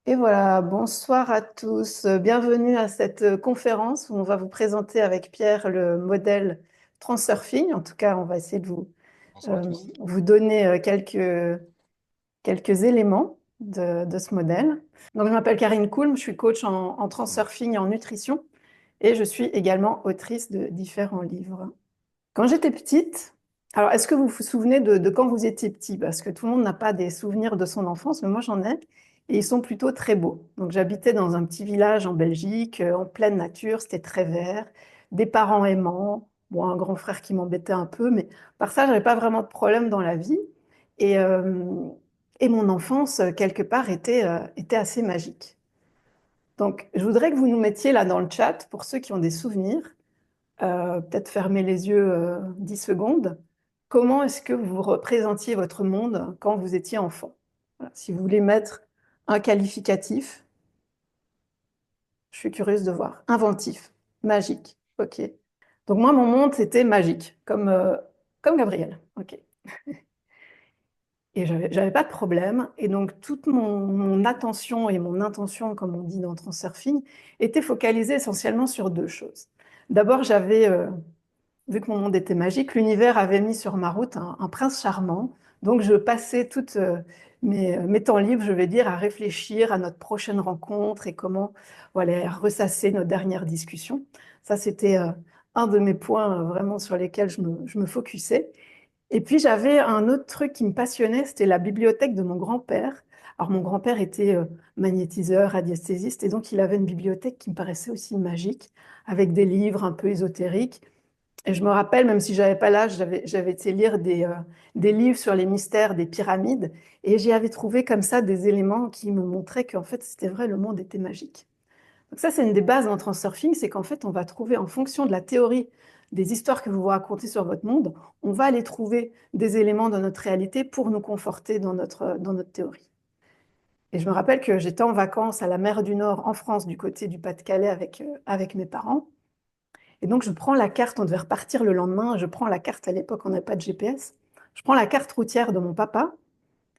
Et voilà, bonsoir à tous. Bienvenue à cette conférence où on va vous présenter avec Pierre le modèle Transurfing. En tout cas, on va essayer de Bonsoir à euh, tous. vous donner quelques éléments de ce modèle. Donc, je m'appelle Karine Coulm, je suis coach en Transurfing et en nutrition et je suis également autrice de différents livres. Quand j'étais petite, alors est-ce que vous vous souvenez de quand vous étiez petit? Parce que tout le monde n'a pas des souvenirs de son enfance, mais moi j'en ai, et ils sont plutôt très beaux. Donc j'habitais dans un petit village en Belgique, en pleine nature, c'était très vert, des parents aimants, bon, un grand frère qui m'embêtait un peu, mais par ça, j'avais pas vraiment de problème dans la vie. Et, euh, et mon enfance, quelque part, était assez magique. Donc je voudrais que vous nous mettiez là dans le chat, pour ceux qui ont des souvenirs, peut-être fermer les yeux 10 secondes. Comment est-ce que vous représentiez votre monde quand vous étiez enfant? Voilà. Si vous voulez mettre un qualificatif, je suis curieuse de voir. Inventif, magique, ok. Donc moi, mon monde, c'était magique, comme Gabriel, ok. Et j'avais pas de problème. Et donc, toute mon attention et mon intention, comme on dit dans Transurfing, était focalisée essentiellement sur deux choses. D'abord, vu que mon monde était magique, l'univers avait mis sur ma route un prince charmant. Donc, je passais toutes mes temps libres, je vais dire, à réfléchir à notre prochaine rencontre et comment voilà, ressasser nos dernières discussions. Ça, c'était un de mes points vraiment sur lesquels je me focusais. Et puis, j'avais un autre truc qui me passionnait, c'était la bibliothèque de mon grand-père. Alors, mon grand-père était magnétiseur, radiesthésiste, et donc il avait une bibliothèque qui me paraissait aussi magique, avec des livres un peu ésotériques. Et je me rappelle, même si j'avais pas l'âge, j'avais été lire des livres sur les mystères des pyramides et j'y avais trouvé comme ça des éléments qui me montraient qu'en fait, c'était vrai, le monde était magique. Donc ça, c'est une des bases en transurfing, c'est qu'en fait, on va trouver en fonction de la théorie des histoires que vous vous racontez sur votre monde, on va aller trouver des éléments dans notre réalité pour nous conforter dans notre théorie. Et je me rappelle que j'étais en vacances à la mer du Nord en France, du côté du Pas-de-Calais avec mes parents. Et donc, je prends la carte, on devait repartir le lendemain, je prends la carte, à l'époque, on n'avait pas de GPS, je prends la carte routière de mon papa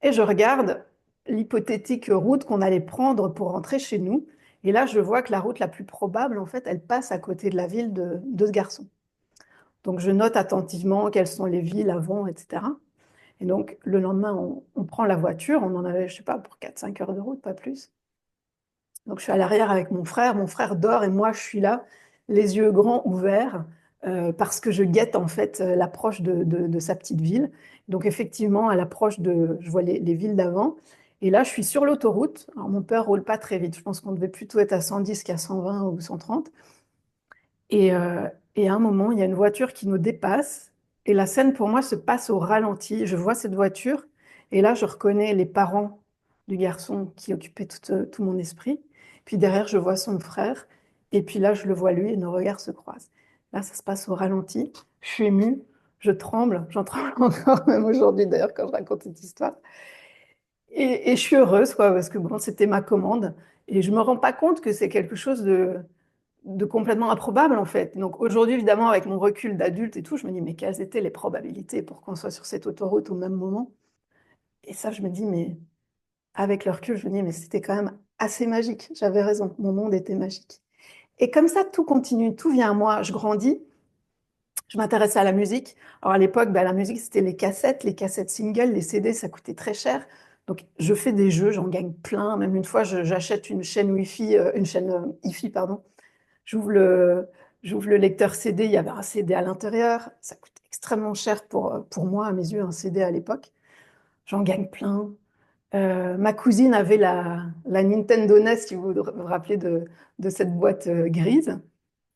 et je regarde l'hypothétique route qu'on allait prendre pour rentrer chez nous. Et là, je vois que la route la plus probable, en fait, elle passe à côté de la ville de ce garçon. Donc, je note attentivement quelles sont les villes avant, etc. Et donc, le lendemain, on prend la voiture, on en avait, je sais pas, pour 4-5 heures de route, pas plus. Donc, je suis à l'arrière avec mon frère dort et moi, je suis là, les yeux grands ouverts, parce que je guette en fait l'approche de sa petite ville. Donc, effectivement, à l'approche je vois les villes d'avant. Et là, je suis sur l'autoroute. Alors, mon père roule pas très vite. Je pense qu'on devait plutôt être à 110 qu'à 120 ou 130. Et, euh, et à un moment, il y a une voiture qui nous dépasse. Et la scène, pour moi, se passe au ralenti. Je vois cette voiture. Et là, je reconnais les parents du garçon qui occupaient tout mon esprit. Puis derrière, je vois son frère. Et puis là, je le vois lui et nos regards se croisent. Là, ça se passe au ralenti. Je suis émue. Je tremble. J'en tremble encore, même aujourd'hui, d'ailleurs, quand je raconte cette histoire. Et je suis heureuse, quoi, parce que bon, c'était ma commande. Et je me rends pas compte que c'est quelque chose de complètement improbable en fait. Donc aujourd'hui, évidemment, avec mon recul d'adulte et tout, je me dis, mais quelles étaient les probabilités pour qu'on soit sur cette autoroute au même moment? Et ça, je me dis, mais avec le recul, je me dis, mais c'était quand même assez magique. J'avais raison, mon monde était magique. Et comme ça, tout continue, tout vient à moi. Je grandis, je m'intéresse à la musique. Alors à l'époque, ben, la musique, c'était les cassettes singles, les CD, ça coûtait très cher. Donc je fais des jeux, j'en gagne plein. Même une fois, j'achète une chaîne Wi-Fi, une chaîne hi pardon. J'ouvre le, j'ouvre le lecteur CD, il y avait un CD à l'intérieur. Ça coûte extrêmement cher pour moi, à mes yeux, un CD à l'époque. J'en gagne plein. Ma cousine avait la Nintendo NES, si vous vous rappelez de cette boîte grise.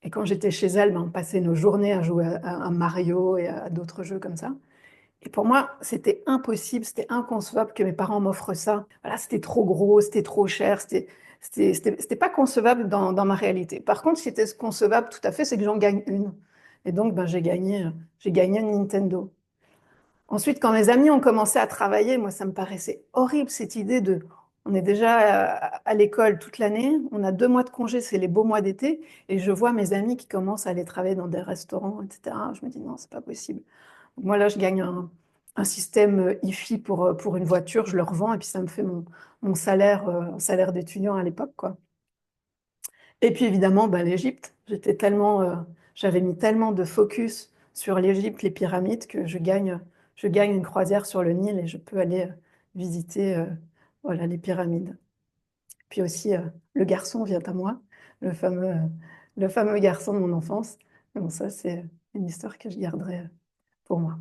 Et quand j'étais chez elle, ben, on passait nos journées à jouer à Mario et à d'autres jeux comme ça. Et pour moi, c'était impossible, c'était inconcevable que mes parents m'offrent ça. Voilà, c'était trop gros, c'était trop cher, c'était pas concevable dans ma réalité. Par contre, ce qui était concevable tout à fait, c'est que j'en gagne une. Et donc, ben, j'ai gagné une Nintendo. Ensuite, quand mes amis ont commencé à travailler, moi, ça me paraissait horrible cette idée on est déjà à l'école toute l'année, on a 2 mois de congé, c'est les beaux mois d'été, et je vois mes amis qui commencent à aller travailler dans des restaurants, etc. Je me dis non, c'est pas possible. Moi, là, je gagne un système IFI pour une voiture, je le revends et puis ça me fait mon salaire d'étudiant à l'époque, quoi. Et puis évidemment, ben, l'Égypte. J'avais mis tellement de focus sur l'Égypte, les pyramides, que je gagne une croisière sur le Nil et je peux aller visiter voilà, les pyramides. Puis aussi, le garçon vient à moi, le fameux garçon de mon enfance. Bon, ça, c'est une histoire que je garderai pour moi.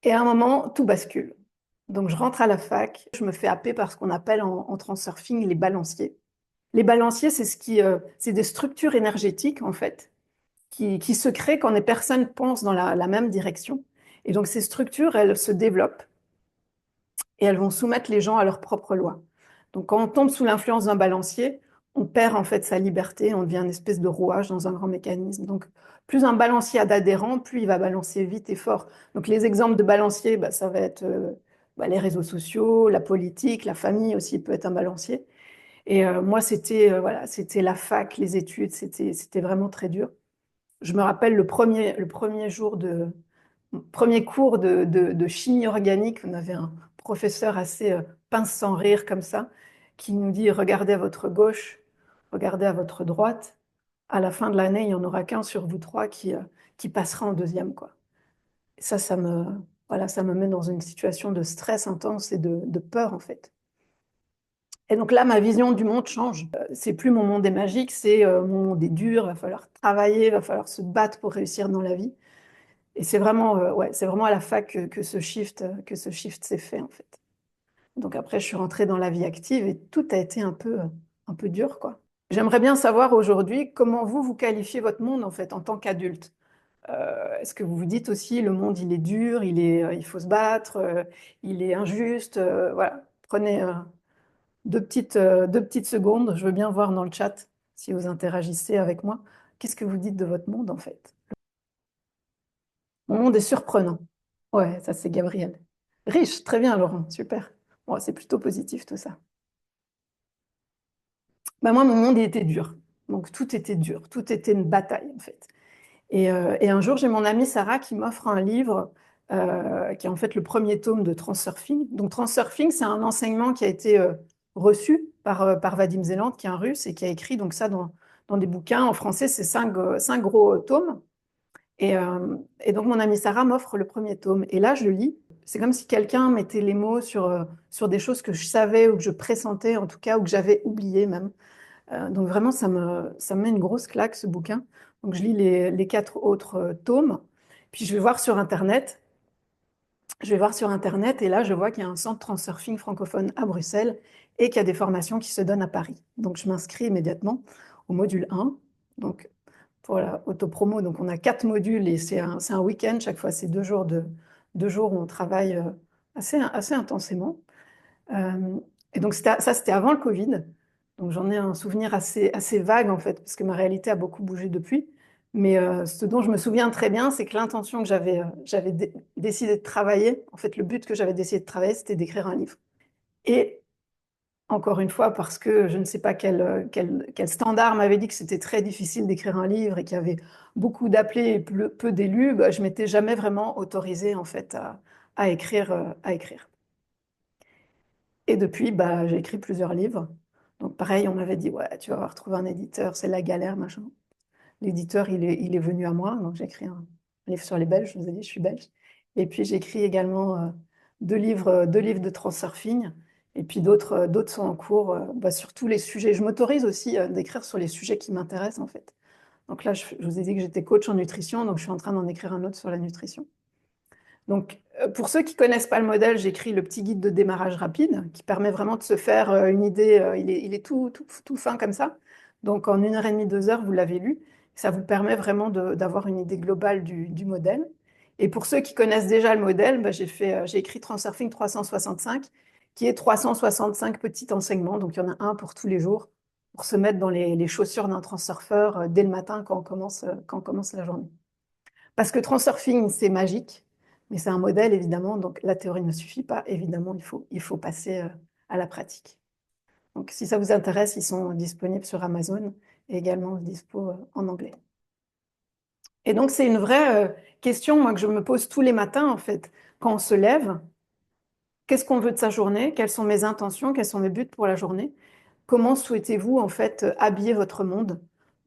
Et à un moment, tout bascule. Donc, je rentre à la fac, je me fais happer par ce qu'on appelle en transurfing les balanciers. Les balanciers, c'est des structures énergétiques, en fait, qui se créent quand les personnes pensent dans la même direction. Et donc, ces structures, elles se développent et elles vont soumettre les gens à leurs propres lois. Donc, quand on tombe sous l'influence d'un balancier, on perd en fait sa liberté, on devient une espèce de rouage dans un grand mécanisme. Donc, plus un balancier a d'adhérents, plus il va balancer vite et fort. Donc, les exemples de balanciers, bah, ça va être les réseaux sociaux, la politique, la famille aussi peut être un balancier. Et moi, c'était la fac, les études, c'était vraiment très dur. Je me rappelle le premier jour premier cours de chimie organique, on avait un professeur assez pince sans rire comme ça, qui nous dit, regardez à votre gauche, regardez à votre droite. À la fin de l'année, il n'y en aura qu'un sur vous trois qui passera en deuxième, quoi. Et ça me met dans une situation de stress intense et de peur, en fait. Et donc là, ma vision du monde change. C'est plus mon monde est magique, c'est mon monde est dur, il va falloir travailler, il va falloir se battre pour réussir dans la vie. Et c'est vraiment à la fac que ce shift s'est fait, en fait. Donc après, je suis rentrée dans la vie active et tout a été un peu dur, quoi. J'aimerais bien savoir aujourd'hui comment vous qualifiez votre monde, en fait, en tant qu'adulte. Est-ce que vous vous dites aussi, le monde, il est dur, il faut se battre, il est injuste, voilà. Prenez deux petites secondes. Je veux bien voir dans le chat si vous interagissez avec moi. Qu'est-ce que vous dites de votre monde, en fait? Mon monde est surprenant. Ouais, ça c'est Gabriel. Riche, très bien, Laurent, super. Bon, c'est plutôt positif tout ça. Bah, moi, mon monde il était dur. Donc tout était dur, tout était une bataille en fait. Et un jour, j'ai mon amie Sarah qui m'offre un livre qui est en fait le premier tome de Transurfing. Donc Transurfing, c'est un enseignement qui a été reçu par Vadim Zeland, qui est un Russe et qui a écrit donc ça dans des bouquins. En français, c'est cinq gros tomes. Et donc, mon amie Sarah m'offre le premier tome. Et là, je lis. C'est comme si quelqu'un mettait les mots sur des choses que je savais ou que je pressentais, en tout cas, ou que j'avais oubliées même. Donc, vraiment, ça me met une grosse claque, ce bouquin. Donc, je lis les quatre autres tomes. Puis, je vais voir sur Internet. Et là, je vois qu'il y a un centre Transurfing francophone à Bruxelles et qu'il y a des formations qui se donnent à Paris. Donc, je m'inscris immédiatement au module 1. Donc, pour la autopromo, donc on a 4 modules et c'est un week-end. Chaque fois, c'est 2 jours où on travaille assez intensément. Euh, et donc, ça, c'était avant le Covid. Donc, j'en ai un souvenir assez vague, en fait, parce que ma réalité a beaucoup bougé depuis. Mais ce dont je me souviens très bien, c'est que l'intention que j'avais décidé de travailler, en fait, le but que j'avais décidé de travailler, c'était d'écrire un livre. Et encore une fois, parce que je ne sais pas quel standard m'avait dit que c'était très difficile d'écrire un livre et qu'il y avait beaucoup d'appelés et peu d'élus, bah, je m'étais jamais vraiment autorisée, en fait, à écrire. Et depuis, bah, j'ai écrit plusieurs livres. Donc pareil, on m'avait dit, ouais, tu vas avoir trouvé un éditeur, c'est la galère, machin. L'éditeur, il est venu à moi, donc j'ai écrit un livre sur les Belges, je vous ai dit, je suis belge. Et puis j'ai écrit également deux livres de transurfing, et puis d'autres sont en cours bah, sur tous les sujets. Je m'autorise aussi d'écrire sur les sujets qui m'intéressent, en fait. Donc là, je vous ai dit que j'étais coach en nutrition, donc je suis en train d'en écrire un autre sur la nutrition. Donc, pour ceux qui ne connaissent pas le modèle, j'écris le petit guide de démarrage rapide qui permet vraiment de se faire une idée. Il est tout fin comme ça. Donc, en 1 heure et demie, 2 heures, vous l'avez lu. Ça vous permet vraiment d'avoir une idée globale du modèle. Et pour ceux qui connaissent déjà le modèle, bah, j'ai écrit Transurfing 365, qui est 365 petits enseignements. Donc, il y en a un pour tous les jours, pour se mettre dans les chaussures d'un transurfeur dès le matin quand on commence la journée. Parce que Transurfing, c'est magique, mais c'est un modèle, évidemment, donc la théorie ne suffit pas. Évidemment, il faut passer à la pratique. Donc, si ça vous intéresse, ils sont disponibles sur Amazon et également dispo en anglais. Et donc, c'est une vraie question, moi, que je me pose tous les matins, en fait. Quand on se lève, qu'est-ce qu'on veut de sa journée? Quelles sont mes intentions? Quels sont mes buts pour la journée? Comment souhaitez-vous en fait habiller votre monde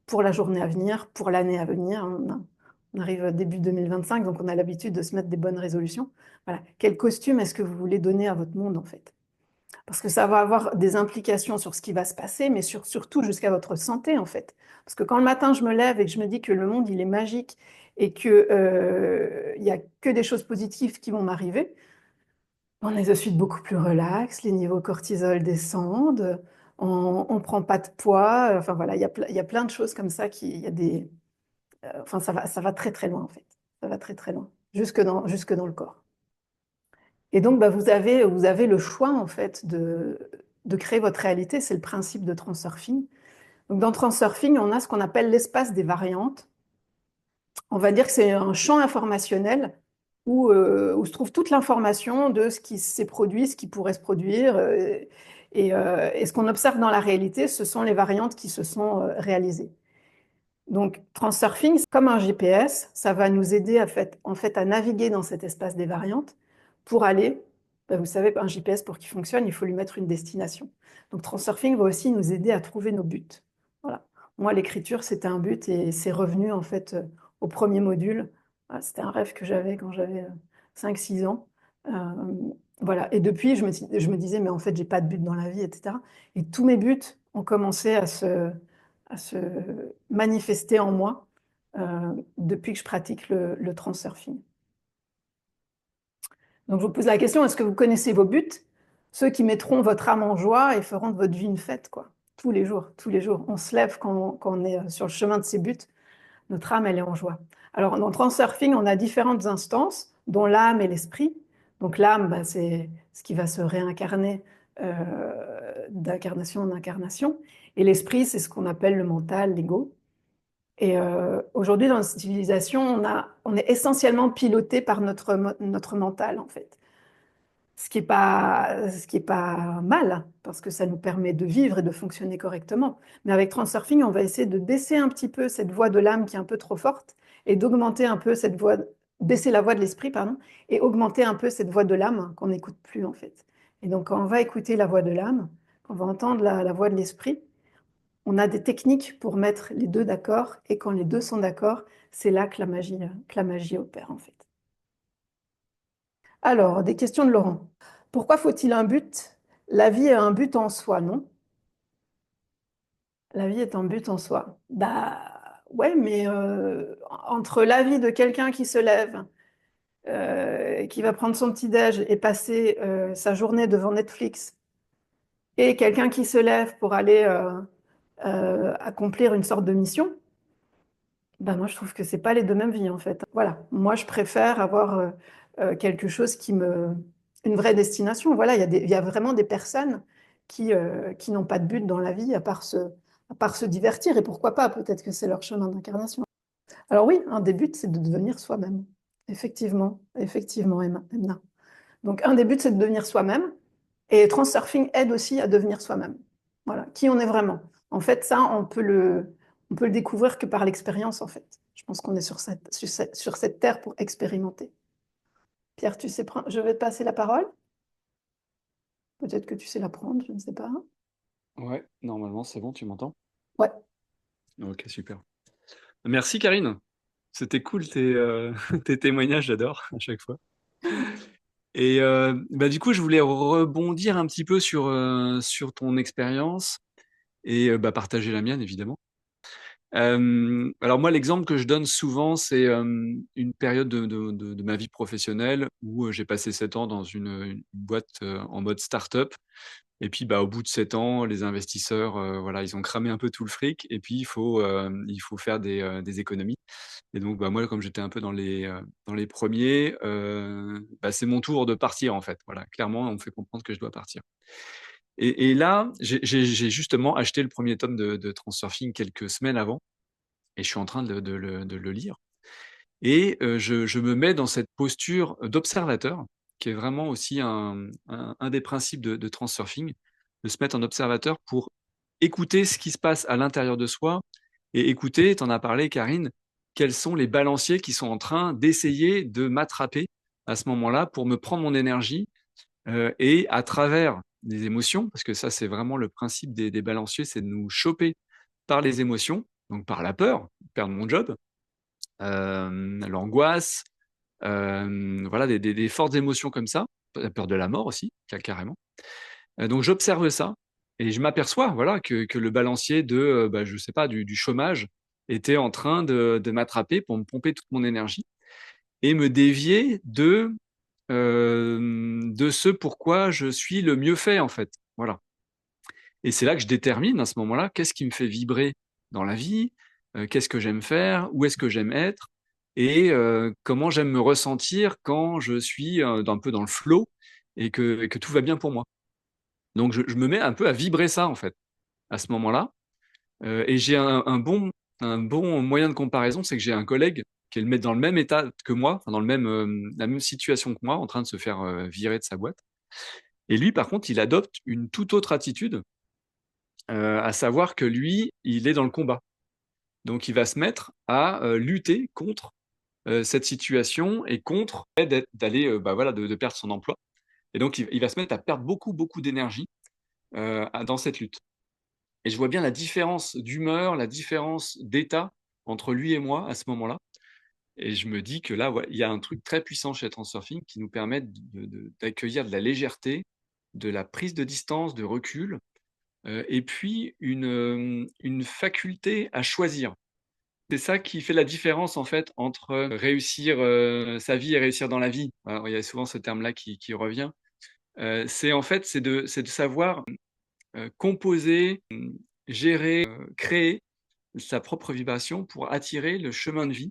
pour la journée à venir, pour l'année à venir? On arrive début 2025, donc on a l'habitude de se mettre des bonnes résolutions. Voilà. Quel costume est-ce que vous voulez donner à votre monde en fait? Parce que ça va avoir des implications sur ce qui va se passer, mais surtout jusqu'à votre santé en fait. Parce que quand le matin je me lève et que je me dis que le monde il est magique et que il y a que des choses positives qui vont m'arriver, on est de suite beaucoup plus relax, les niveaux cortisol descendent, on ne prend pas de poids. Enfin voilà, il y a plein de choses comme ça il y a des, enfin ça va très très loin en fait. Ça va très très loin, jusque dans le corps. Et donc bah, vous avez le choix en fait de créer votre réalité. C'est le principe de Transurfing. Donc dans Transurfing, on a ce qu'on appelle l'espace des variantes. On va dire que c'est un champ informationnel où se trouve toute l'information de ce qui s'est produit, ce qui pourrait se produire. Et ce qu'on observe dans la réalité, ce sont les variantes qui se sont réalisées. Donc, Transurfing, c'est comme un GPS, ça va nous aider en fait, à naviguer dans cet espace des variantes pour aller, ben, vous savez, un GPS pour qu'il fonctionne, il faut lui mettre une destination. Donc, Transurfing va aussi nous aider à trouver nos buts. Voilà. Moi, l'écriture, c'était un but et c'est revenu en fait au premier module. Ah, c'était un rêve que j'avais quand j'avais 5-6 ans. Euh, voilà. Et depuis, je me disais, mais en fait, j'ai pas de but dans la vie, etc. Et tous mes buts ont commencé à se manifester en moi depuis que je pratique le transurfing. Donc je vous pose la question, est-ce que vous connaissez vos buts? Ceux qui mettront votre âme en joie et feront de votre vie une fête, quoi. Tous les jours, tous les jours. On se lève quand on est sur le chemin de ses buts, notre âme, elle est en joie. Alors dans Transurfing, on a différentes instances, dont l'âme et l'esprit. Donc l'âme, bah, c'est ce qui va se réincarner d'incarnation en incarnation. Et l'esprit, c'est ce qu'on appelle le mental, l'ego. Et aujourd'hui, dans cette civilisation, on est essentiellement piloté par notre mental, en fait. Ce qui est pas mal, parce que ça nous permet de vivre et de fonctionner correctement. Mais avec Transurfing, on va essayer de baisser un petit peu cette voix de l'âme qui est un peu trop forte et d'augmenter un peu cette voix, baisser la voix de l'esprit, pardon, et augmenter un peu cette voix de l'âme qu'on n'écoute plus, en fait. Et donc, quand on va écouter la voix de l'âme, quand on va entendre la voix de l'esprit, on a des techniques pour mettre les deux d'accord, et quand les deux sont d'accord, c'est là que la magie opère en fait. Alors, des questions de Laurent. Pourquoi faut-il un but? La vie est un but en soi, non? La vie est un but en soi. Bah ouais, mais entre la vie de quelqu'un qui se lève, qui va prendre son petit-déj et passer sa journée devant Netflix, et quelqu'un qui se lève pour aller accomplir une sorte de mission, ben moi, je trouve que c'est pas les deux mêmes vies, en fait. Voilà. Moi, je préfère avoir quelque chose une vraie destination. Voilà, il y a vraiment des personnes qui n'ont pas de but dans la vie à part se divertir. Et pourquoi pas? Peut-être que c'est leur chemin d'incarnation. Alors oui, un des buts, c'est de devenir soi-même. Effectivement, Emna. Donc, un des buts, c'est de devenir soi-même. Et Transurfing aide aussi à devenir soi-même. Voilà, qui on est vraiment. En fait, ça, on peut le découvrir que par l'expérience, en fait. Je pense qu'on est sur cette terre pour expérimenter. Pierre, tu sais prendre... Je vais te passer la parole. Peut-être que tu sais la prendre, je ne sais pas. Ouais, normalement c'est bon, tu m'entends? Ouais. Ok, super. Merci Karine. C'était cool tes témoignages, j'adore à chaque fois. Et bah, du coup, je voulais rebondir un petit peu sur ton expérience et bah, partager la mienne, évidemment. Alors moi, l'exemple que je donne souvent, c'est une période de ma vie professionnelle où j'ai passé 7 ans dans une boîte en mode start-up. Et puis, bah, au bout de 7 ans, les investisseurs, voilà, ils ont cramé un peu tout le fric et puis il faut faire des économies. Et donc, bah, moi, comme j'étais un peu dans les premiers, bah, c'est mon tour de partir, en fait. Voilà, clairement, on me fait comprendre que je dois partir. Et là, j'ai justement acheté le premier tome de Transurfing quelques semaines avant et je suis en train de le lire. Et je me mets dans cette posture d'observateur, qui est vraiment aussi un des principes de Transurfing, de se mettre en observateur pour écouter ce qui se passe à l'intérieur de soi et écouter, tu en as parlé, Karine, quels sont les balanciers qui sont en train d'essayer de m'attraper à ce moment-là pour me prendre mon énergie et à travers des émotions, parce que ça, c'est vraiment le principe des balanciers, c'est de nous choper par les émotions, donc par la peur, perdre mon job, l'angoisse, voilà, des fortes émotions comme ça, la peur de la mort aussi, carrément. Donc j'observe ça et je m'aperçois, voilà, que le balancier de, bah, je sais pas, du chômage était en train de m'attraper pour me pomper toute mon énergie et me dévier de ce pourquoi je suis le mieux fait, en fait. Voilà. Et c'est là que je détermine à ce moment-là qu'est-ce qui me fait vibrer dans la vie, qu'est-ce que j'aime faire, où est-ce que j'aime être et comment j'aime me ressentir quand je suis un peu dans le flow et que tout va bien pour moi. Donc je me mets un peu à vibrer ça en fait à ce moment-là. Et j'ai un bon moyen de comparaison, c'est que j'ai un collègue qui est dans le même état que moi, enfin, dans la même situation que moi, en train de se faire virer de sa boîte. Et lui, par contre, il adopte une toute autre attitude, à savoir que lui, il est dans le combat. Donc, il va se mettre à lutter contre cette situation et contre d'aller, bah, voilà, de perdre son emploi. Et donc, il va se mettre à perdre beaucoup, beaucoup d'énergie dans cette lutte. Et je vois bien la différence d'humeur, la différence d'état entre lui et moi à ce moment-là. Et je me dis que là, ouais, il y a un truc très puissant chez Transurfing qui nous permet d'accueillir de la légèreté, de la prise de distance, de recul, et puis une faculté à choisir. C'est ça qui fait la différence en fait entre réussir sa vie et réussir dans la vie. Alors, il y a souvent ce terme-là qui revient. C'est en fait c'est de savoir composer, gérer, créer sa propre vibration pour attirer le chemin de vie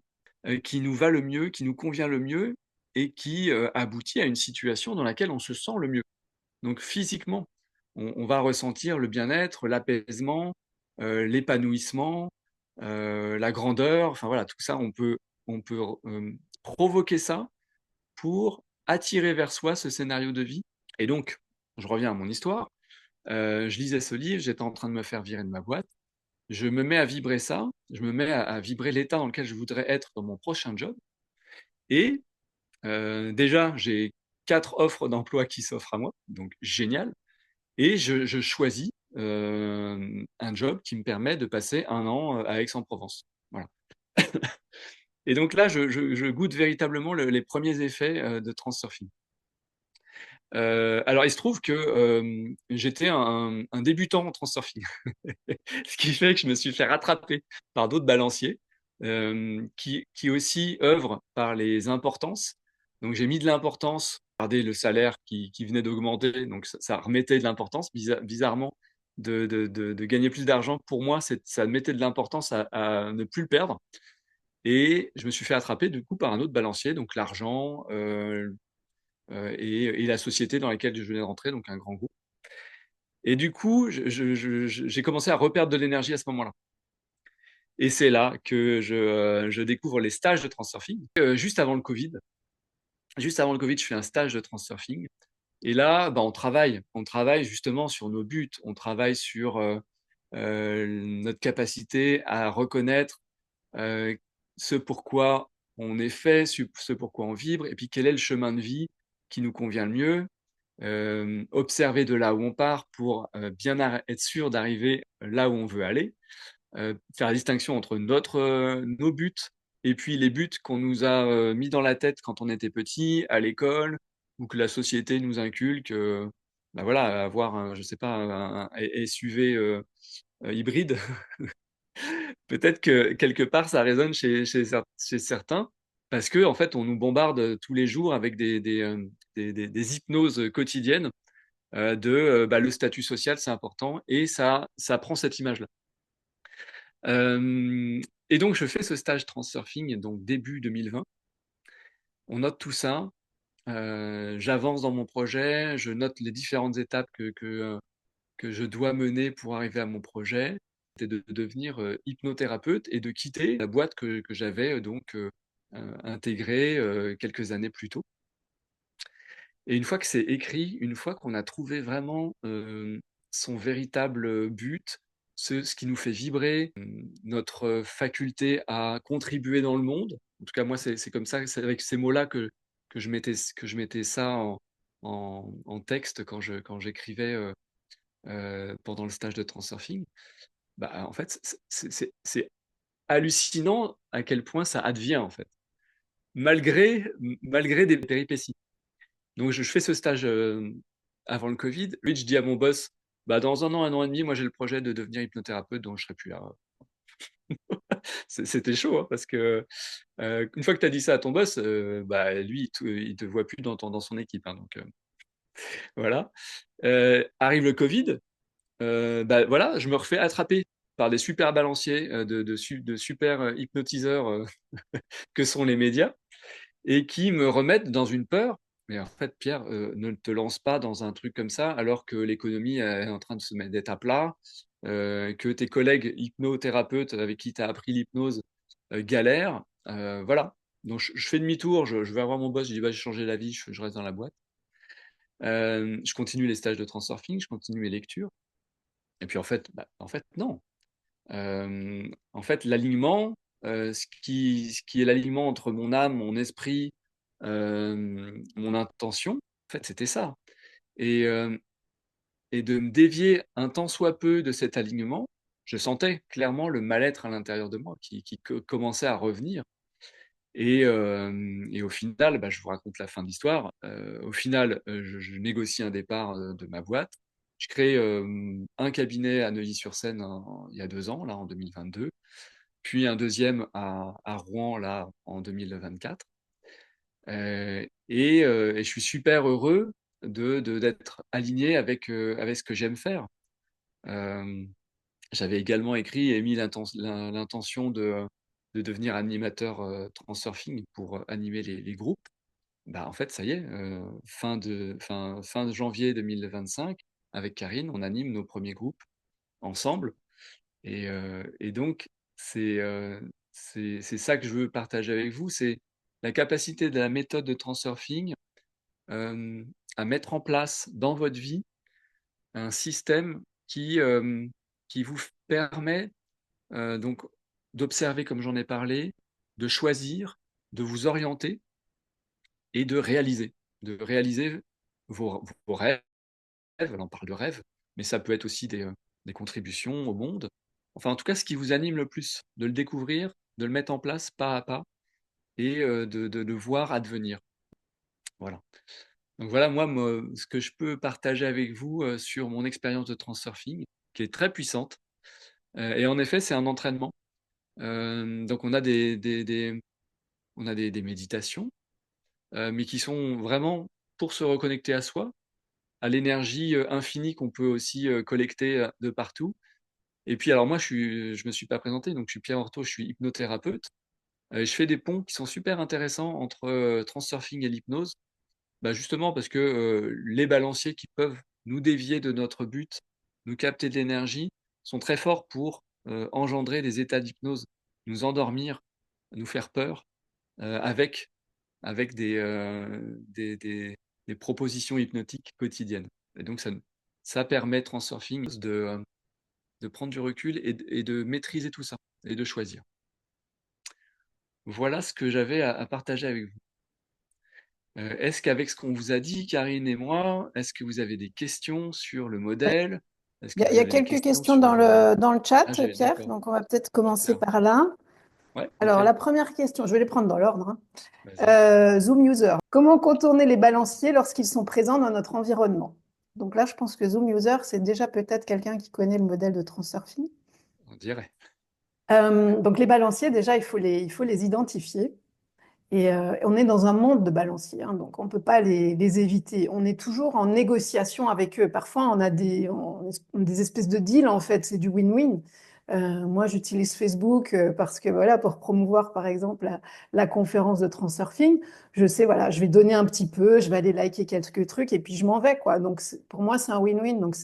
qui nous va le mieux, qui nous convient le mieux et qui aboutit à une situation dans laquelle on se sent le mieux. Donc physiquement, on va ressentir le bien-être, l'apaisement, l'épanouissement, la grandeur, enfin voilà, tout ça, on peut provoquer ça pour attirer vers soi ce scénario de vie. Et donc, je reviens à mon histoire. Je lisais ce livre, j'étais en train de me faire virer de ma boîte. Je me mets à vibrer ça, je me mets à vibrer l'état dans lequel je voudrais être dans mon prochain job. Et déjà, j'ai 4 offres d'emploi qui s'offrent à moi, donc génial. Et je choisis un job qui me permet de passer un an à Aix-en-Provence. Voilà. Et donc là, je goûte véritablement les premiers effets de Transurfing. Alors, il se trouve que j'étais un débutant en Transurfing. Ce qui fait que je me suis fait rattraper par d'autres balanciers qui aussi œuvrent par les importances. Donc j'ai mis de l'importance, regardez le salaire qui venait d'augmenter, donc ça remettait de l'importance. Bizarrement, de gagner plus d'argent, pour moi, ça mettait de l'importance à ne plus le perdre. Et je me suis fait attraper du coup par un autre balancier, donc l'argent et la société dans laquelle je venais de rentrer, donc un grand groupe. Et du coup, j'ai commencé à reperdre de l'énergie à ce moment-là. Et c'est là que je découvre les stages de Transurfing. Juste avant le Covid, je fais un stage de Transurfing. Et là, bah, on travaille justement sur nos buts, on travaille sur notre capacité à reconnaître euh, ce pourquoi on est fait, ce pourquoi on vibre, et puis quel est le chemin de vie qui nous convient le mieux. Observer de là où on part pour bien être sûr d'arriver là où on veut aller. Faire la distinction entre nos buts et puis les buts qu'on nous a mis dans la tête quand on était petit, à l'école, ou que la société nous inculque, bah voilà, avoir je sais pas, un SUV hybride. Peut-être que quelque part ça résonne chez certains, parce que en fait on nous bombarde tous les jours avec des hypnoses quotidiennes bah, le statut social c'est important et ça prend cette image-là. Euh, et donc, je fais ce stage Transurfing, donc début 2020. On note tout ça. J'avance dans mon projet. Je note les différentes étapes que je dois mener pour arriver à mon projet. C'était de devenir hypnothérapeute et de quitter la boîte que j'avais intégrée quelques années plus tôt. Et une fois que c'est écrit, une fois qu'on a trouvé vraiment son véritable but, ce qui nous fait vibrer, notre faculté à contribuer dans le monde, en tout cas moi c'est comme ça, c'est avec ces mots-là que je mettais ça en texte quand j'écrivais pendant le stage de transurfing, bah, en fait, c'est hallucinant à quel point ça advient, en fait, malgré des péripéties. Donc, je fais ce stage avant le Covid. Lui, je dis à mon boss, bah, dans un an et demi, moi, j'ai le projet de devenir hypnothérapeute, donc je serai plus là. C'était chaud, hein, parce que une fois que tu as dit ça à ton boss, bah, lui, il te voit plus dans son équipe, hein, donc voilà. Arrive le Covid, bah, voilà, je me refais attraper par des super balanciers, de super hypnotiseurs que sont les médias, et qui me remettent dans une peur. Mais en fait, Pierre, ne te lance pas dans un truc comme ça alors que l'économie est en train de se mettre à plat, que tes collègues hypnothérapeutes avec qui tu as appris l'hypnose galèrent. Voilà. Donc, je fais demi-tour, je vais voir mon boss, je dis bah, j'ai changé d'avis, je reste dans la boîte. Je continue les stages de transurfing, je continue mes lectures. Et puis en fait non. En fait, l'alignement, ce qui est l'alignement entre mon âme, mon esprit, mon intention, en fait, c'était ça. Et, et de me dévier un tant soit peu de cet alignement, je sentais clairement le mal-être à l'intérieur de moi qui commençait à revenir. Et au final, bah, je vous raconte la fin de l'histoire. Au final, je négocie un départ de ma boîte. Je crée un cabinet à Neuilly-sur-Seine il y a 2 ans, là, en 2022, puis un deuxième à Rouen, là, en 2024. Et je suis super heureux d'être aligné avec ce que j'aime faire. Euh, J'avais également écrit et mis l'intention de devenir animateur transurfing pour animer les groupes. Bah, en fait, ça y est, fin de janvier 2025, avec Karine, on anime nos premiers groupes ensemble. Et donc, c'est ça que je veux partager avec vous, c'est la capacité de la méthode de transurfing euh, à mettre en place dans votre vie un système qui vous permet donc d'observer comme j'en ai parlé, de choisir, de vous orienter et de réaliser vos rêves. Là, on parle de rêves, mais ça peut être aussi des contributions au monde. Enfin, en tout cas, ce qui vous anime le plus, de le découvrir, de le mettre en place pas à pas et de le voir advenir. Voilà. Donc voilà, moi, ce que je peux partager avec vous sur mon expérience de transurfing, qui est très puissante. Et en effet, c'est un entraînement. Donc on a des méditations, mais qui sont vraiment pour se reconnecter à soi, à l'énergie infinie qu'on peut aussi collecter de partout. Et puis alors moi, je me suis pas présenté, donc je suis Pierre Horto, je suis hypnothérapeute. Je fais des ponts qui sont super intéressants entre transurfing et l'hypnose, bah, justement parce que les balanciers qui peuvent nous dévier de notre but, nous capter de l'énergie, sont très forts pour engendrer des états d'hypnose, nous endormir, nous faire peur, avec des propositions hypnotiques quotidiennes. Et donc ça permet Transurfing de prendre du recul et de maîtriser tout ça et de choisir. Voilà ce que j'avais à partager avec vous. Est-ce qu'avec ce qu'on vous a dit, Karine et moi, est-ce que vous avez des questions sur le Ouais. modèle? Est-ce Il y que a, il y vous a avez des quelques questions questions sur dans le... le chat, Ah, Pierre, d'accord. donc on va peut-être commencer Super. par là. Ouais, Alors, nickel. la première question, je vais les prendre dans l'ordre, hein. Vas-y. Zoom User, comment contourner les balanciers lorsqu'ils sont présents dans notre environnement? Donc là, je pense que Zoom User, c'est déjà peut-être quelqu'un qui connaît le modèle de transurfing. On dirait. Donc les balanciers, déjà, il faut les identifier. Et on est dans un monde de balanciers, hein, donc on ne peut pas les éviter. On est toujours en négociation avec eux. Parfois, on a des espèces de deals, en fait, c'est du win-win. Moi, j'utilise Facebook parce que, voilà, pour promouvoir, par exemple, la conférence de transurfing, je sais, voilà, je vais donner un petit peu, je vais aller liker quelques trucs et puis je m'en vais, quoi. Donc, pour moi, c'est un win-win, donc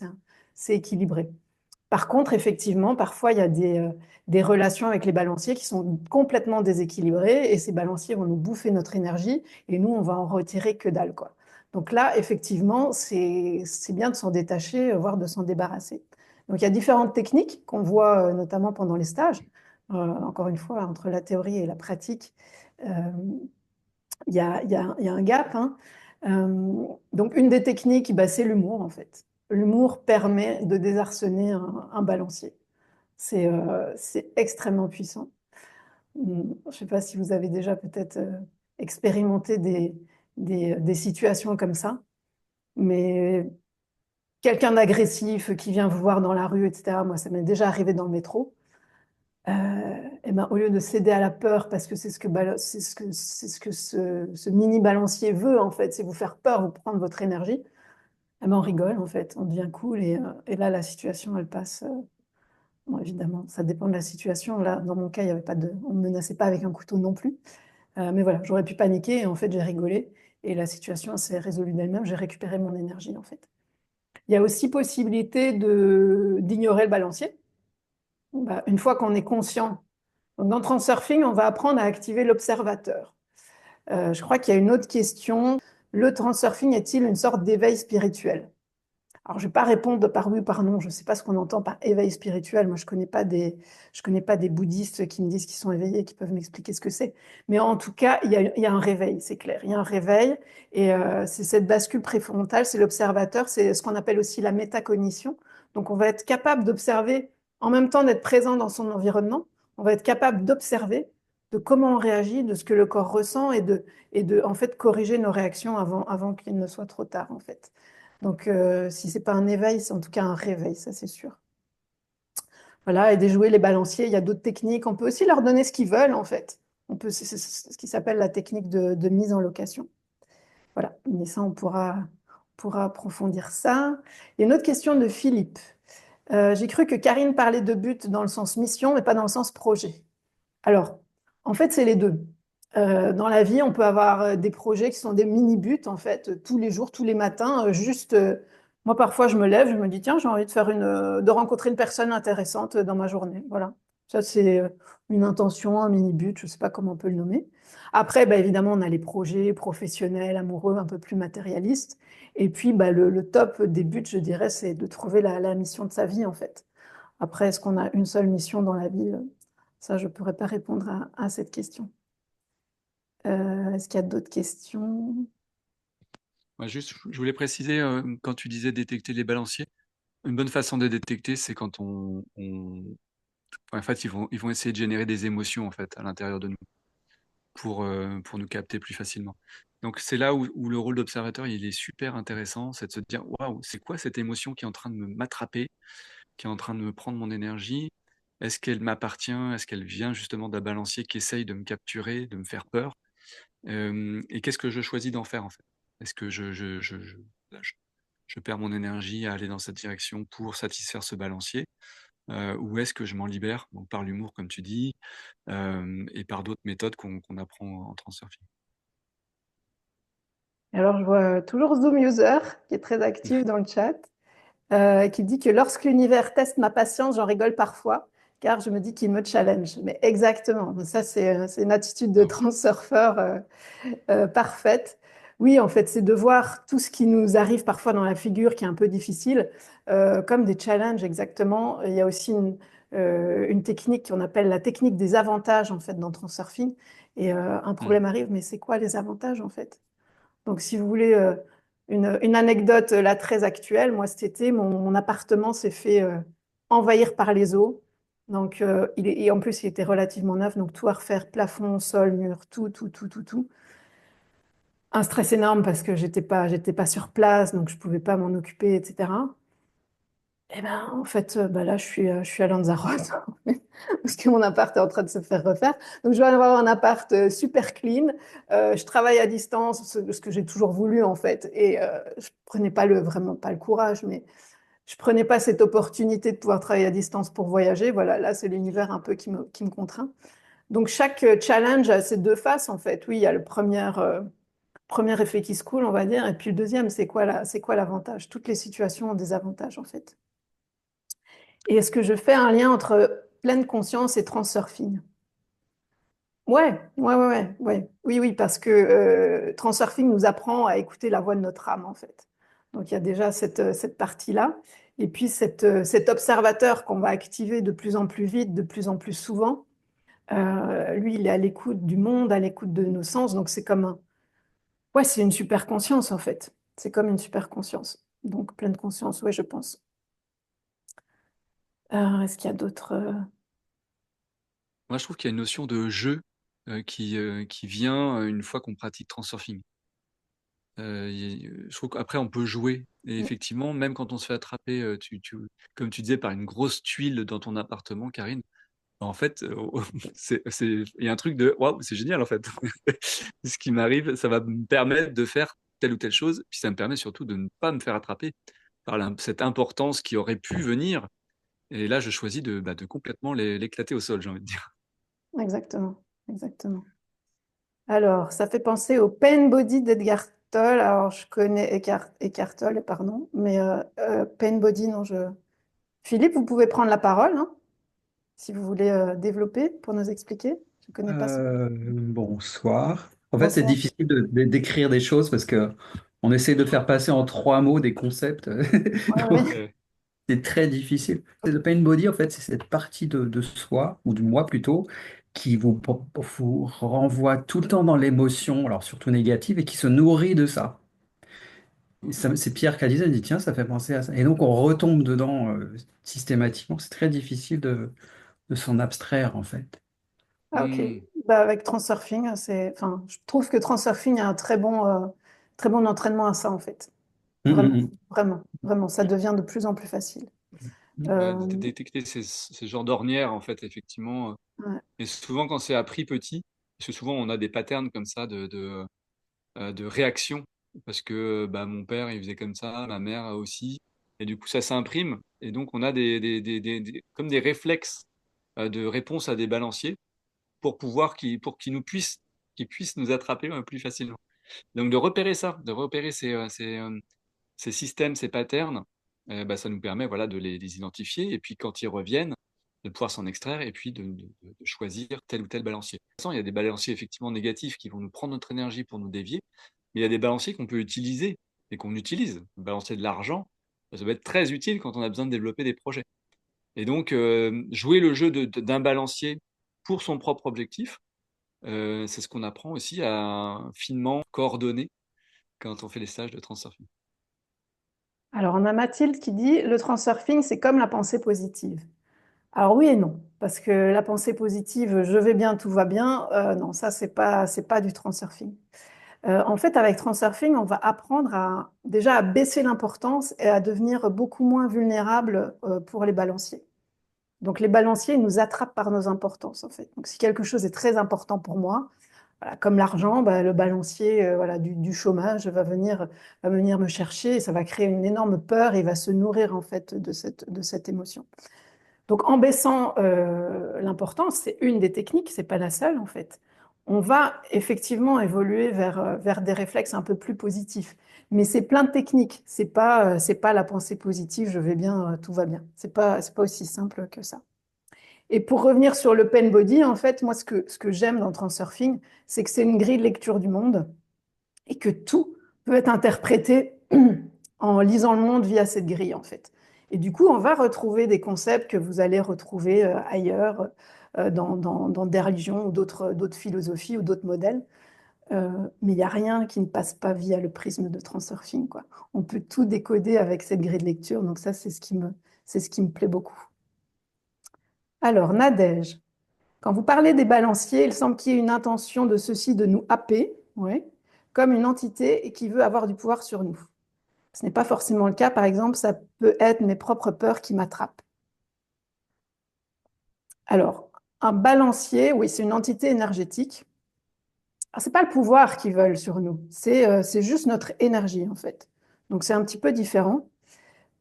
c'est équilibré. Par contre, effectivement, parfois, il y a des relations avec les balanciers qui sont complètement déséquilibrées et ces balanciers vont nous bouffer notre énergie et nous, on va en retirer que dalle, quoi. Donc là, effectivement, c'est bien de s'en détacher, voire de s'en débarrasser. Donc il y a différentes techniques qu'on voit notamment pendant les stages. Encore une fois, entre la théorie et la pratique, euh, il y a un gap, hein. Donc, une des techniques, bah, c'est l'humour, en fait. L'humour permet de désarçonner un balancier. C'est extrêmement puissant. Je ne sais pas si vous avez déjà peut-être expérimenté des situations comme ça, mais quelqu'un d'agressif qui vient vous voir dans la rue, etc. Moi, ça m'est déjà arrivé dans le métro. Et ben, au lieu de céder à la peur, parce que c'est ce que ce mini balancier veut, en fait, c'est vous faire peur, vous prendre votre énergie, eh ben, on rigole, en fait, on devient cool, et là, la situation, elle passe. Bon, évidemment, ça dépend de la situation. Là, dans mon cas, il y avait pas on ne me menaçait pas avec un couteau non plus. Mais voilà, j'aurais pu paniquer, et en fait, j'ai rigolé, et la situation s'est résolue d'elle-même, j'ai récupéré mon énergie, en fait. Il y a aussi possibilité d'ignorer le balancier. Bah, une fois qu'on est conscient. Donc, dans Transurfing, on va apprendre à activer l'observateur. Je crois qu'il y a une autre question. Le transurfing est-il une sorte d'éveil spirituel? Alors, je ne vais pas répondre par oui ou par non. Je ne sais pas ce qu'on entend par éveil spirituel. Moi, je connais pas des bouddhistes qui me disent qu'ils sont éveillés, qui peuvent m'expliquer ce que c'est. Mais en tout cas, il y a un réveil, c'est clair. Il y a un réveil. Et c'est cette bascule préfrontale, c'est l'observateur. C'est ce qu'on appelle aussi la métacognition. Donc, on va être capable d'observer, en même temps d'être présent dans son environnement. On va être capable d'observer de comment on réagit, de ce que le corps ressent, et de en fait, corriger nos réactions avant qu'il ne soit trop tard, en fait. Donc, si ce n'est pas un éveil, c'est en tout cas un réveil, ça c'est sûr. Voilà, et déjouer les balanciers, il y a d'autres techniques. On peut aussi leur donner ce qu'ils veulent, en fait. C'est ce qui s'appelle la technique de mise en location. Voilà, mais ça, on pourra approfondir ça. Il y a une autre question de Philippe. J'ai cru que Karine parlait de but dans le sens mission, mais pas dans le sens projet. Alors, en fait, c'est les deux. Dans la vie, on peut avoir des projets qui sont des mini-buts, en fait, tous les jours, tous les matins. Moi, parfois, je me lève, je me dis, tiens, j'ai envie de rencontrer une personne intéressante dans ma journée. Voilà. Ça, c'est une intention, un mini-but, je ne sais pas comment on peut le nommer. Après, bah, évidemment, on a les projets professionnels, amoureux, un peu plus matérialistes. Et puis, bah, le top des buts, je dirais, c'est de trouver la mission de sa vie, en fait. Après, est-ce qu'on a une seule mission dans la vie? Ça, je ne pourrais pas répondre à cette question. Est-ce qu'il y a d'autres questions? Ouais, juste, je voulais préciser, quand tu disais détecter les balanciers, une bonne façon de détecter, c'est quand en fait, ils vont essayer de générer des émotions, en fait, à l'intérieur de nous pour nous capter plus facilement. Donc, c'est là où le rôle d'observateur, il est super intéressant, c'est de se dire, waouh, c'est quoi cette émotion qui est en train de m'attraper, qui est en train de me prendre mon énergie? Est-ce qu'elle m'appartient? Est-ce qu'elle vient justement d'un balancier qui essaye de me capturer, de me faire peur? Et qu'est-ce que je choisis d'en faire, en fait? Est-ce que là, je perds mon énergie à aller dans cette direction pour satisfaire ce balancier? Ou est-ce que je m'en libère, donc par l'humour, comme tu dis, et par d'autres méthodes qu'on apprend en transurfing? Alors, je vois toujours Zoom User, qui est très actif dans le chat, qui dit que lorsque l'univers teste ma patience, j'en rigole parfois, car je me dis qu'il me challenge. Mais exactement, ça, c'est une attitude de Ah ouais. transurfeur parfaite. Oui, en fait, c'est de voir tout ce qui nous arrive parfois dans la figure, qui est un peu difficile, comme des challenges, exactement. Il y a aussi une technique qu'on appelle la technique des avantages, en fait, dans Transurfing. Et un Mmh. problème arrive, mais c'est quoi les avantages, en fait? Donc, si vous voulez une anecdote là très actuelle, moi cet été, mon appartement s'est fait envahir par les eaux. Donc, et en plus, il était relativement neuf, donc tout à refaire, plafond, sol, mur, tout. Un stress énorme parce que j'étais pas sur place, donc je pouvais pas m'en occuper, etc. Et ben, en fait, bah là, je suis à Lanzarote parce que mon appart est en train de se faire refaire. Donc, je vais avoir un appart super clean. Je travaille à distance, ce que j'ai toujours voulu, en fait. Et je prenais pas vraiment pas le courage, mais je prenais pas cette opportunité de pouvoir travailler à distance pour voyager. Voilà, là, c'est l'univers un peu qui me contraint. Donc, chaque challenge a ses deux faces, en fait. Oui, il y a le premier effet qui se coule, on va dire. Et puis le deuxième, c'est quoi l'avantage? Toutes les situations ont des avantages, en fait. Et est-ce que je fais un lien entre pleine conscience et transurfing? Ouais. Oui, parce que transurfing nous apprend à écouter la voix de notre âme, en fait. Donc il y a déjà cette partie-là. Et puis cet observateur qu'on va activer de plus en plus vite, de plus en plus souvent, lui, il est à l'écoute du monde, à l'écoute de nos sens. Donc c'est comme Ouais, c'est une super conscience en fait. C'est comme une super conscience. Donc pleine conscience, oui, je pense. Est-ce qu'il y a d'autres... Moi, je trouve qu'il y a une notion de jeu qui vient une fois qu'on pratique Transurfing. Je trouve qu'après, on peut jouer. Et effectivement, même quand on se fait attraper, comme tu disais, par une grosse tuile dans ton appartement, Karine, en fait, il y a un truc de waouh, c'est génial en fait. Ce qui m'arrive, ça va me permettre de faire telle ou telle chose, puis ça me permet surtout de ne pas me faire attraper par cette importance qui aurait pu venir. Et là, je choisis de complètement l'éclater au sol, j'ai envie de dire. Exactement, exactement. Alors, ça fait penser au Pain Body d'Edgar Tolle. Alors, je connais Eckhart Tolle, pardon, mais Pain Body, non, je... Philippe, vous pouvez prendre la parole, hein, si vous voulez développer pour nous expliquer. Je ne connais pas ce... Bonsoir. En fait, c'est Bonsoir. difficile d'écrire des choses parce que on essaie de faire passer en 3 mots des concepts. Ouais, Donc, ouais. c'est très difficile. Le pain body, en fait, c'est cette partie de soi, ou de moi plutôt, qui vous renvoie tout le temps dans l'émotion, alors surtout négative, et qui se nourrit de ça. Et c'est Pierre qui a dit ça, il dit, tiens, ça fait penser à ça. Et donc, on retombe dedans systématiquement. C'est très difficile de s'en abstraire, en fait. Ah, ok. Hmm. Bah, avec Transurfing, c'est... Enfin, je trouve que Transurfing a un très bon entraînement à ça, en fait. Hum, hum, Vraiment, hum. vraiment, vraiment. Ça devient de plus en plus facile. Ouais, Euh, détecter ces genres d'ornières, en fait, effectivement. ouais. Et souvent, quand c'est appris petit, parce que souvent, on a des patterns comme ça de réaction, parce que bah, mon père, il faisait comme ça, ma mère aussi, et du coup, ça s'imprime, et donc on a comme des réflexes de réponse à des balanciers pour qu'ils puissent nous attraper plus facilement. Donc, de repérer ça, de repérer ces systèmes, ces patterns, bah, ça nous permet voilà, de les identifier, et puis quand ils reviennent, de pouvoir s'en extraire, et puis de choisir tel ou tel balancier. De toute façon, il y a des balanciers effectivement négatifs qui vont nous prendre notre énergie pour nous dévier, mais il y a des balanciers qu'on peut utiliser et qu'on utilise. Le balancier de l'argent, ça va être très utile quand on a besoin de développer des projets. Et donc, jouer le jeu d'un balancier pour son propre objectif, c'est ce qu'on apprend aussi à finement coordonner quand on fait les stages de transurfing. Alors, on a Mathilde qui dit, le Transurfing, c'est comme la pensée positive. Alors oui et non, parce que la pensée positive, je vais bien, tout va bien, non, ça, c'est pas du Transurfing. En fait, avec Transurfing, on va apprendre déjà à baisser l'importance et à devenir beaucoup moins vulnérable pour les balanciers. Donc les balanciers ils nous attrapent par nos importances, en fait. Donc si quelque chose est très important pour moi, voilà, comme l'argent, bah, le balancier voilà, du chômage va venir me chercher et ça va créer une énorme peur et il va se nourrir en fait de cette émotion. Donc en baissant l'importance, c'est une des techniques, c'est pas la seule en fait. On va effectivement évoluer vers des réflexes un peu plus positifs. Mais c'est plein de techniques. C'est pas la pensée positive, je vais bien, tout va bien. C'est pas aussi simple que ça. Et pour revenir sur le pen body, en fait, moi, ce que j'aime dans Transurfing, c'est que c'est une grille de lecture du monde et que tout peut être interprété en lisant le monde via cette grille, en fait. Et du coup, on va retrouver des concepts que vous allez retrouver ailleurs, dans des religions ou d'autres philosophies ou d'autres modèles. Mais il n'y a rien qui ne passe pas via le prisme de Transurfing, quoi. On peut tout décoder avec cette grille de lecture, donc ça, c'est ce qui me plaît beaucoup. Alors, Nadège, quand vous parlez des balanciers, il semble qu'il y ait une intention de ceci de nous happer, ouais, comme une entité et qui veut avoir du pouvoir sur nous. Ce n'est pas forcément le cas. Par exemple, ça peut être mes propres peurs qui m'attrapent. Alors, un balancier, oui, c'est une entité énergétique. Ce n'est pas le pouvoir qu'ils veulent sur nous, c'est juste notre énergie, en fait. Donc, c'est un petit peu différent.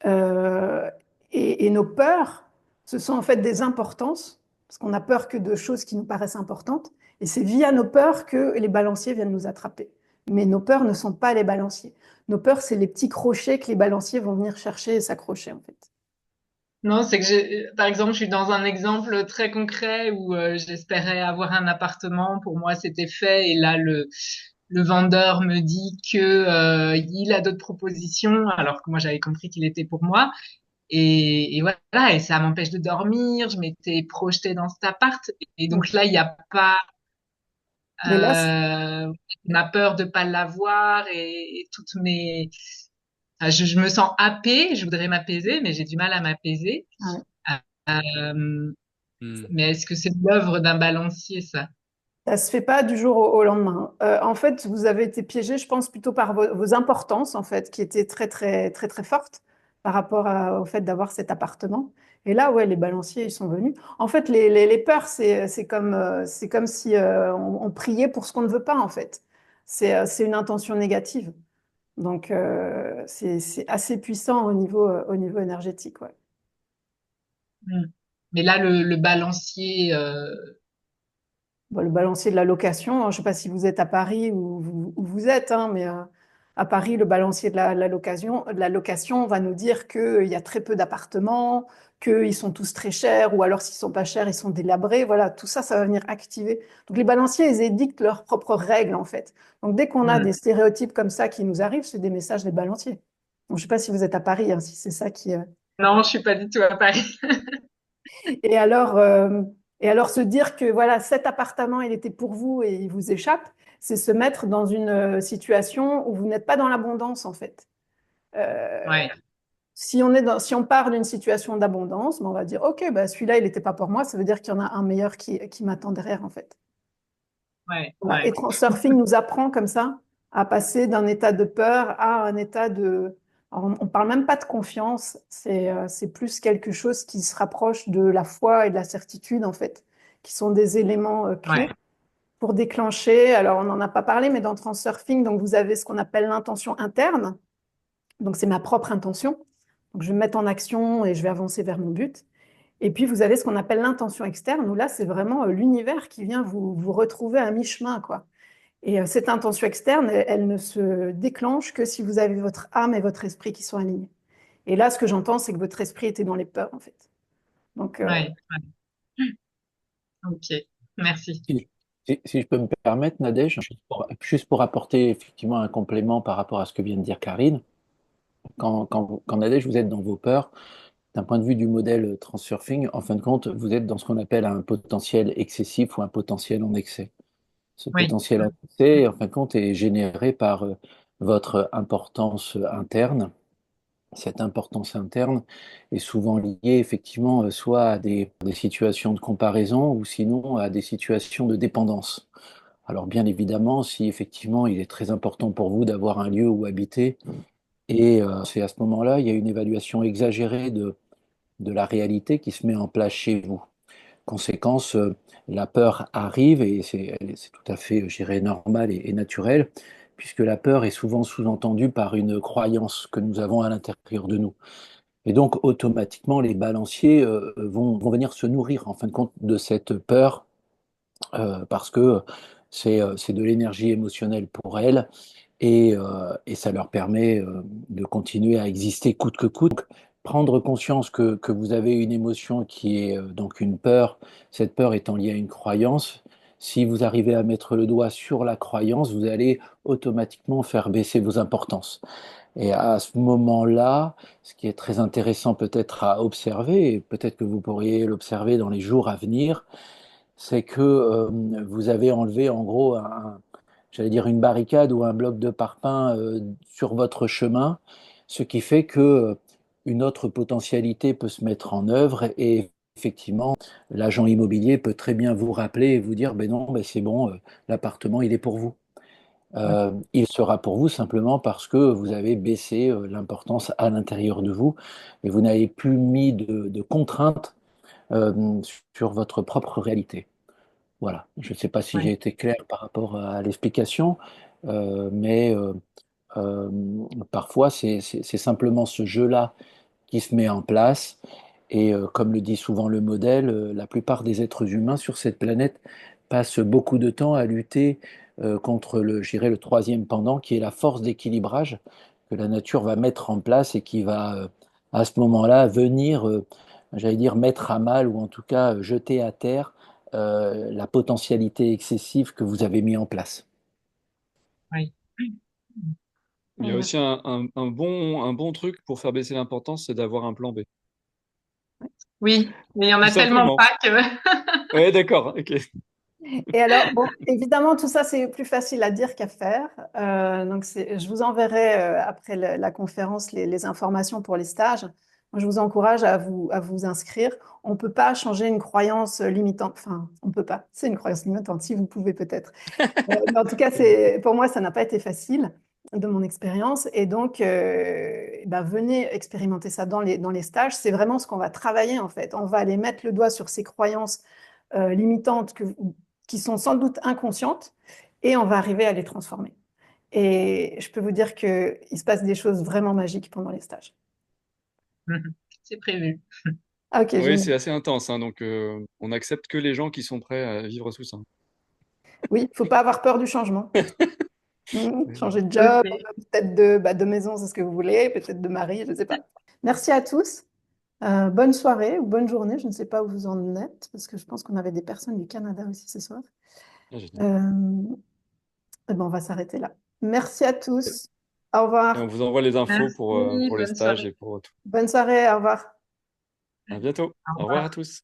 Euh, et nos peurs, ce sont en fait des importances, parce qu'on a peur que de choses qui nous paraissent importantes. Et c'est via nos peurs que les balanciers viennent nous attraper. Mais nos peurs ne sont pas les balanciers. Nos peurs, c'est les petits crochets que les balanciers vont venir chercher et s'accrocher, en fait. Non, c'est que par exemple, je suis dans un exemple très concret où j'espérais avoir un appartement. Pour moi, c'était fait. Et là, le vendeur me dit que il a d'autres propositions, alors que moi, j'avais compris qu'il était pour moi. Et voilà, et ça m'empêche de dormir. Je m'étais projetée dans cet appart. Et donc là, il n'y a pas Mais là, euh, on a peur de pas l'avoir et toutes mes, enfin, je me sens happée, je voudrais m'apaiser, mais j'ai du mal à m'apaiser. Ouais. Euh, Hmm. mais est-ce que c'est l'œuvre d'un balancier, ça? Ça se fait pas du jour au lendemain. En fait, vous avez été piégé, je pense, plutôt par vos importances, en fait, qui étaient très, très, très, très fortes par rapport au fait d'avoir cet appartement. Et là, ouais, les balanciers, ils sont venus. En fait, les peurs, c'est comme si on priait pour ce qu'on ne veut pas, en fait. C'est une intention négative. Donc, c'est assez puissant au niveau énergétique, ouais. Hmm. Mais là, le balancier, Bon, le balancier de la location, je ne sais pas si vous êtes à Paris ou où vous êtes, hein, mais à Paris, le balancier de de la location va nous dire qu'il y a très peu d'appartements, qu'ils sont tous très chers, ou alors s'ils ne sont pas chers, ils sont délabrés. Voilà, tout ça, ça va venir activer. Donc les balanciers, ils édictent leurs propres règles, en fait. Donc dès qu'on a hmm. des stéréotypes comme ça qui nous arrivent, c'est des messages des balanciers. Donc, je ne sais pas si vous êtes à Paris, hein, si c'est ça qui... Non, je suis pas du tout à Paris. Et alors, euh, et alors se dire que voilà, cet appartement, il était pour vous et il vous échappe, c'est se mettre dans une situation où vous n'êtes pas dans l'abondance en fait. Euh, Ouais, si on part d'une situation d'abondance, ben, on va dire, OK, bah, celui-là, il n'était pas pour moi, ça veut dire qu'il y en a un meilleur qui m'attend derrière en fait. ouais, Voilà. ouais, Et Transurfing nous apprend comme ça à passer d'un état de peur à un état de... Alors, on ne parle même pas de confiance, c'est plus quelque chose qui se rapproche de la foi et de la certitude, en fait, qui sont des éléments clés ouais, pour déclencher. Alors, on n'en a pas parlé, mais dans Transurfing, donc, vous avez ce qu'on appelle l'intention interne. Donc, c'est ma propre intention. Donc, je vais me mettre en action et je vais avancer vers mon but. Et puis, vous avez ce qu'on appelle l'intention externe, où là, c'est vraiment l'univers qui vient vous retrouver à mi-chemin, quoi. Et cette intention externe, elle ne se déclenche que si vous avez votre âme et votre esprit qui sont alignés. Et là, ce que j'entends, c'est que votre esprit était dans les peurs, en fait. Donc, ouais, ok, merci. Si je peux me permettre, Nadège, juste pour apporter effectivement un complément par rapport à ce que vient de dire Karine, quand Nadège, vous êtes dans vos peurs, d'un point de vue du modèle Transurfing, en fin de compte, vous êtes dans ce qu'on appelle un potentiel excessif ou un potentiel en excès. Ce Oui, potentiel en excès, en fin de compte, est généré par votre importance interne. Cette importance interne est souvent liée effectivement soit à des situations de comparaison ou sinon à des situations de dépendance. Alors bien évidemment, si effectivement il est très important pour vous d'avoir un lieu où habiter, et c'est à ce moment-là, il y a une évaluation exagérée de la réalité qui se met en place chez vous. Conséquence, la peur arrive et c'est tout à fait, je dirais, normal et naturel, puisque la peur est souvent sous-entendue par une croyance que nous avons à l'intérieur de nous. Et donc, automatiquement, les balanciers vont venir se nourrir, en fin de compte, de cette peur, parce que c'est de l'énergie émotionnelle pour elles, et ça leur permet de continuer à exister coûte que coûte. Donc, prendre conscience que vous avez une émotion qui est donc une peur, cette peur étant liée à une croyance, si vous arrivez à mettre le doigt sur la croyance, vous allez automatiquement faire baisser vos importances. Et à ce moment-là, ce qui est très intéressant peut-être à observer, et peut-être que vous pourriez l'observer dans les jours à venir, c'est que vous avez enlevé en gros j'allais dire une barricade ou un bloc de parpaing sur votre chemin, ce qui fait que une autre potentialité peut se mettre en œuvre et effectivement, l'agent immobilier peut très bien vous rappeler et vous dire, ben non, ben c'est bon, l'appartement, il est pour vous. Il sera pour vous simplement parce que vous avez baissé l'importance à l'intérieur de vous et vous n'avez plus mis de contraintes sur votre propre réalité. Voilà, je ne sais pas si j'ai ouais, été clair par rapport à l'explication, mais euh, parfois c'est simplement ce jeu-là qui se met en place. Et comme le dit souvent le modèle, la plupart des êtres humains sur cette planète passent beaucoup de temps à lutter contre je dirais, le troisième pendant, qui est la force d'équilibrage que la nature va mettre en place et qui va, à ce moment-là, venir, j'allais dire, mettre à mal ou en tout cas jeter à terre la potentialité excessive que vous avez mis en place. oui. Il y a aussi un bon truc pour faire baisser l'importance, c'est d'avoir un plan B. Oui, mais il y en Tout a tellement simplement. pas que. Ouais, d'accord, ok. Et alors, bon, évidemment, tout ça, c'est plus facile à dire qu'à faire. Donc, je vous enverrai après la conférence les informations pour les stages. Moi, je vous encourage à vous inscrire. On ne peut pas changer une croyance limitante. Enfin, on ne peut pas. C'est une croyance limitante. Si vous pouvez peut-être. Mais en tout cas, pour moi, ça n'a pas été facile de mon expérience. Et donc, venez expérimenter ça dans les stages. C'est vraiment ce qu'on va travailler, en fait. On va aller mettre le doigt sur ces croyances limitantes qui sont sans doute inconscientes et on va arriver à les transformer. Et je peux vous dire qu'il se passe des choses vraiment magiques pendant les stages. C'est prévu. Ah, ok, Oui, génial. c'est assez intense, hein, donc on accepte que les gens qui sont prêts à vivre tout ça. Oui, il ne faut pas avoir peur du changement. Oui, Changer de job, Ok. peut-être de maison, c'est ce que vous voulez, peut-être de mari, je ne sais pas. Merci à tous. Bonne soirée ou bonne journée. Je ne sais pas où vous en êtes, parce que je pense qu'on avait des personnes du Canada aussi ce soir. ah, génial. Eh ben, on va s'arrêter là. Merci à tous. Au Et on revoir. vous envoie les infos Merci, pour les bonne stages soirée. et pour tout. Bonne soirée, au revoir. À bientôt. Au Au revoir à revoir. tous.